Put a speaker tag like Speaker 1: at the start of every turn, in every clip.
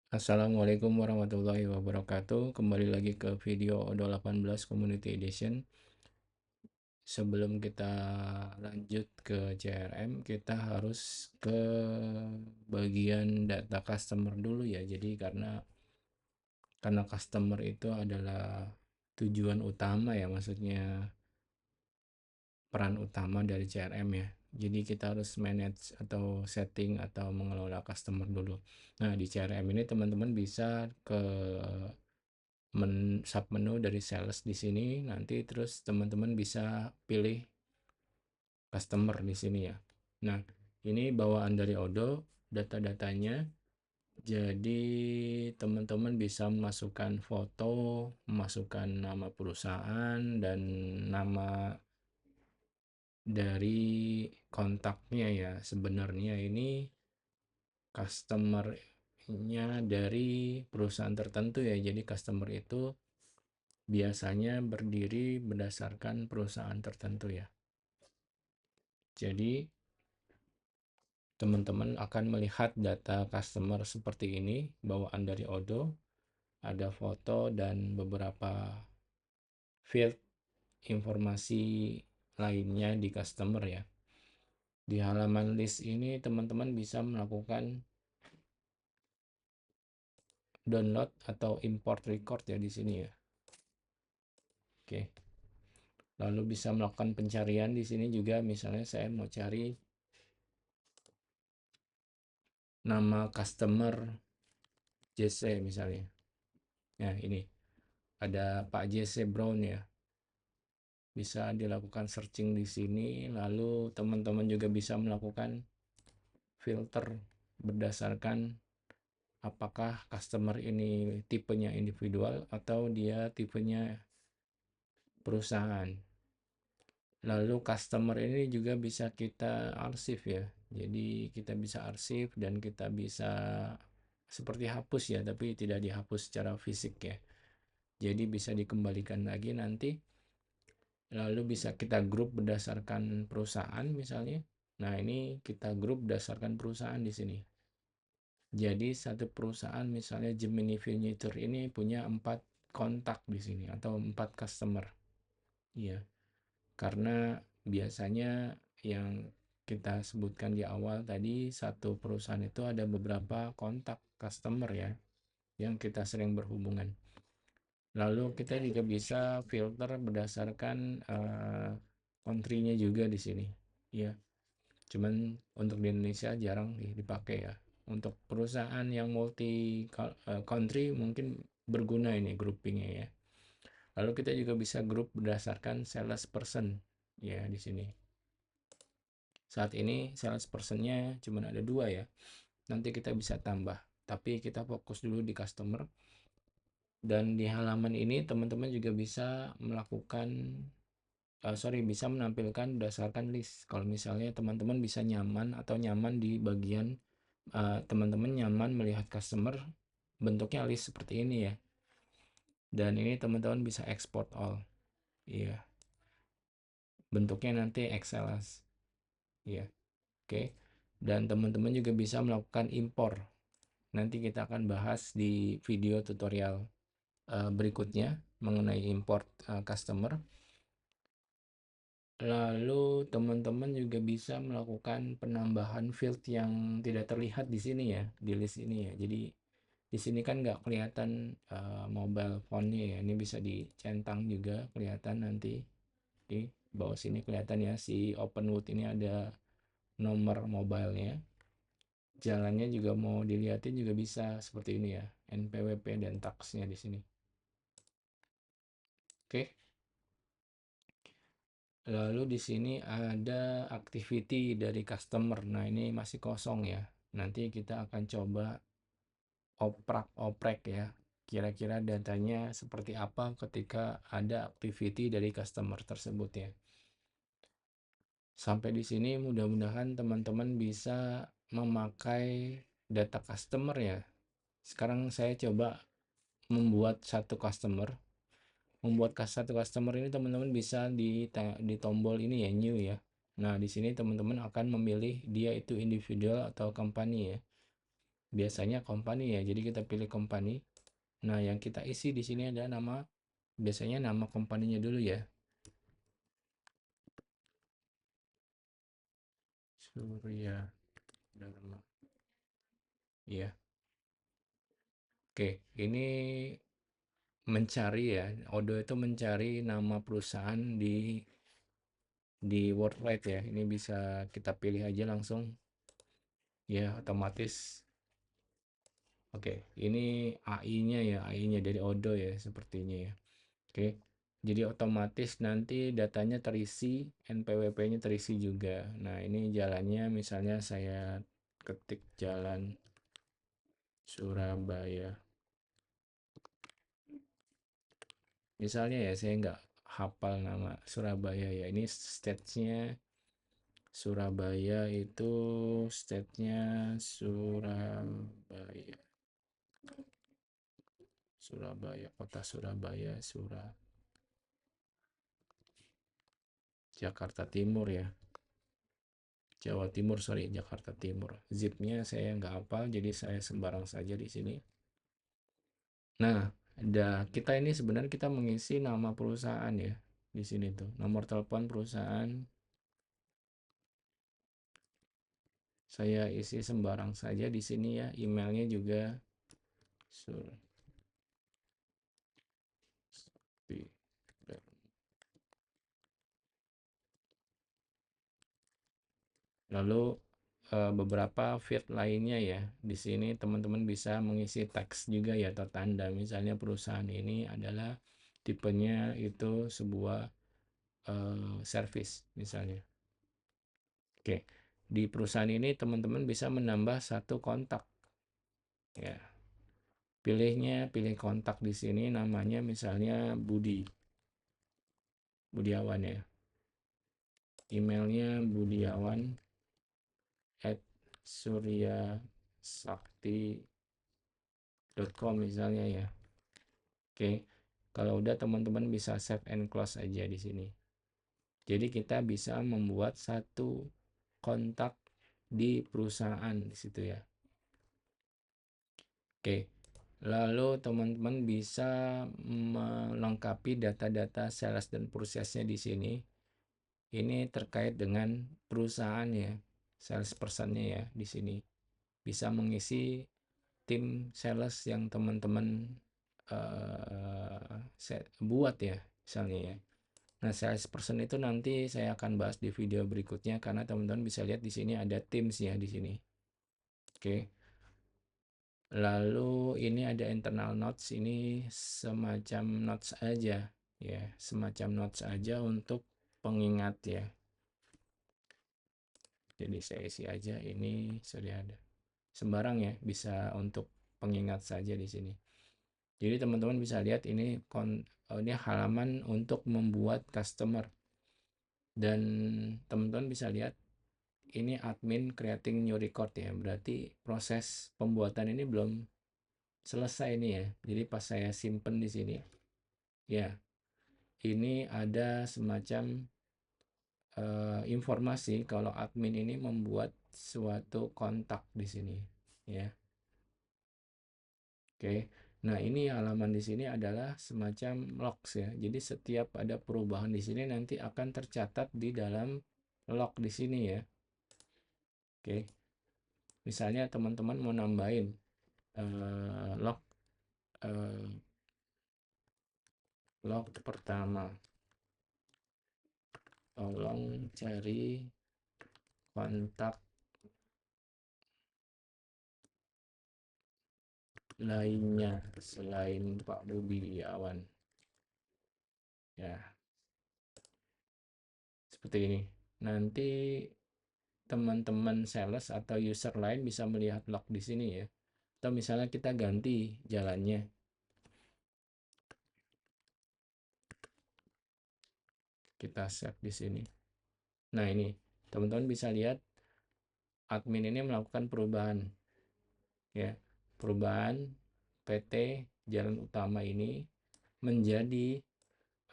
Speaker 1: Assalamualaikum warahmatullahi wabarakatuh. Kembali lagi ke video Odo 18 Community Edition. Sebelum kita lanjut ke CRM, kita harus ke bagian data customer dulu ya. Jadi karena customer itu adalah tujuan utama ya, maksudnya peran utama dari CRM ya. Jadi kita harus manage atau setting atau mengelola customer dulu. Nah, di CRM ini teman-teman bisa ke submenu dari sales di sini, nanti terus teman-teman bisa pilih customer di sini ya. Nah, ini bawaan dari Odoo, data-datanya. Jadi teman-teman bisa memasukkan foto, memasukkan nama perusahaan dan nama dari kontaknya ya. Sebenarnya ini customer-nya dari perusahaan tertentu ya. Jadi customer itu biasanya berdiri berdasarkan perusahaan tertentu ya. Jadi teman-teman akan melihat data customer seperti ini, bawaan dari Odoo, ada foto dan beberapa field informasi lainnya di customer ya. Di halaman list ini teman-teman bisa melakukan download atau import record ya di sini ya. Oke. Lalu bisa melakukan pencarian di sini juga, misalnya saya mau cari nama customer JC misalnya. Nah, ini ada Pak JC Brown ya. Bisa dilakukan searching di sini, lalu teman-teman juga bisa melakukan filter berdasarkan apakah customer ini tipenya individual atau dia tipenya perusahaan. Lalu customer ini juga bisa kita arsip ya. Jadi kita bisa arsip dan kita bisa seperti hapus ya, tapi tidak dihapus secara fisik ya. Jadi bisa dikembalikan lagi nanti. Lalu bisa kita grup berdasarkan perusahaan misalnya. Nah, ini kita grup berdasarkan perusahaan di sini. Jadi satu perusahaan misalnya Gemini Furniture ini punya 4 kontak di sini atau 4 customer. Iya. Karena biasanya yang kita sebutkan di awal tadi, satu perusahaan itu ada beberapa kontak customer ya yang kita sering berhubungan. Lalu kita juga bisa filter berdasarkan country-nya juga di sini. Ya, cuman untuk di Indonesia jarang dipakai ya. Untuk perusahaan yang multi country mungkin berguna ini groupingnya ya. Lalu kita juga bisa grup berdasarkan sales person ya di sini. Saat ini sales personnya cuma ada 2 ya. Nanti kita bisa tambah. Tapi kita fokus dulu di customer. Dan di halaman ini teman-teman juga bisa melakukan bisa menampilkan berdasarkan list. Kalau misalnya teman-teman bisa nyaman atau nyaman di bagian teman-teman nyaman melihat customer bentuknya list seperti ini ya. Dan ini teman-teman bisa export all. Iya. Bentuknya nanti XLS. Iya. Oke. Dan teman-teman juga bisa melakukan impor. Nanti kita akan bahas di video tutorial berikutnya mengenai import customer. Lalu teman-teman juga bisa melakukan penambahan field yang tidak terlihat di sini ya, di list ini ya. Jadi di sini kan nggak kelihatan mobile phone-nya ya. Ini bisa dicentang juga kelihatan nanti di bawah sini kelihatan ya, si Openwood ini ada nomor mobilenya. Jalannya juga mau dilihatin juga bisa seperti ini ya, NPWP dan taxnya di sini. Oke. Lalu di sini ada activity dari customer. Nah, ini masih kosong ya. Nanti kita akan coba oprek ya. Kira-kira datanya seperti apa ketika ada activity dari customer tersebut ya. Sampai di sini mudah-mudahan teman-teman bisa memakai data customer ya. Sekarang saya coba membuat satu customer. Membuat satu customer ini teman-teman bisa di tombol ini ya, new ya. Nah, di sini teman-teman akan memilih dia itu individual atau company ya. Biasanya company ya, jadi kita pilih company. Nah, yang kita isi di sini ada nama, biasanya nama company-nya dulu ya. Surya Dharma. Iya. Oke, ini mencari ya. Odo itu mencari nama perusahaan di Worldwide ya. Ini bisa kita pilih aja langsung ya, otomatis. Oke, ini AI-nya ya, AI-nya dari Odo ya, sepertinya ya. Oke, jadi otomatis nanti datanya terisi, NPWP-nya terisi juga. Nah, ini jalannya misalnya saya ketik jalan Surabaya. Misalnya ya, saya nggak hafal nama Surabaya ya. Ini stage-nya Surabaya itu state-nya Surabaya. Surabaya, kota Surabaya, Jakarta Timur ya. Jawa Timur, sorry, Jakarta Timur. Zip-nya saya nggak hafal, jadi saya sembarang saja di sini. Nah, kita ini sebenarnya kita mengisi nama perusahaan ya di sini tuh. Nomor telepon perusahaan saya isi sembarang saja di sini ya. Emailnya juga sur. Lalu beberapa field lainnya ya. Di sini teman-teman bisa mengisi teks juga ya atau tanda. Misalnya perusahaan ini adalah tipenya itu sebuah service misalnya. Oke. Di perusahaan ini teman-teman bisa menambah satu kontak ya. Pilih kontak di sini namanya misalnya Budiawan ya. Emailnya budiawan@suryasakti.com misalnya ya. Oke. Kalau udah teman-teman bisa save and close aja di sini. Jadi kita bisa membuat satu kontak di perusahaan di situ ya. Oke. Lalu teman-teman bisa melengkapi data-data sales dan prosesnya di sini. Ini terkait dengan perusahaan ya, salespersonnya ya di sini. Bisa mengisi tim sales yang teman-teman buat ya, misalnya ya. Nah, salesperson itu nanti saya akan bahas di video berikutnya karena teman-teman bisa lihat di sini ada Teams ya di sini. Oke. Lalu ini ada internal notes, ini semacam notes aja ya, semacam notes aja untuk pengingat ya. Jadi saya isi aja ini sudah ada. Sembarang ya, bisa untuk pengingat saja di sini. Jadi teman-teman bisa lihat ini halaman untuk membuat customer. Dan teman-teman bisa lihat ini admin creating new record ya. Berarti proses pembuatan ini belum selesai nih ya. Jadi pas saya simpen di sini ya, ini ada semacam informasi kalau admin ini membuat suatu kontak di sini ya. Oke. Nah, ini halaman di sini adalah semacam logs ya. Jadi setiap ada perubahan di sini nanti akan tercatat di dalam log di sini ya. Oke. Misalnya teman-teman mau nambahin log eh, log pertama. Tolong cari kontak lainnya selain Pak Budiawan. Ya, seperti ini. Nanti teman-teman sales atau user lain bisa melihat log di sini ya. Atau misalnya kita ganti jalannya. Kita save di sini. Nah, ini teman-teman bisa lihat admin ini melakukan perubahan ya. Perubahan PT jalan utama ini menjadi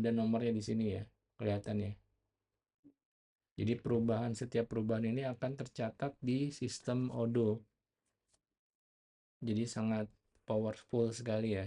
Speaker 1: ada nomornya di sini ya. Kelihatan ya. Jadi setiap perubahan ini akan tercatat di sistem Odoo. Jadi sangat powerful sekali ya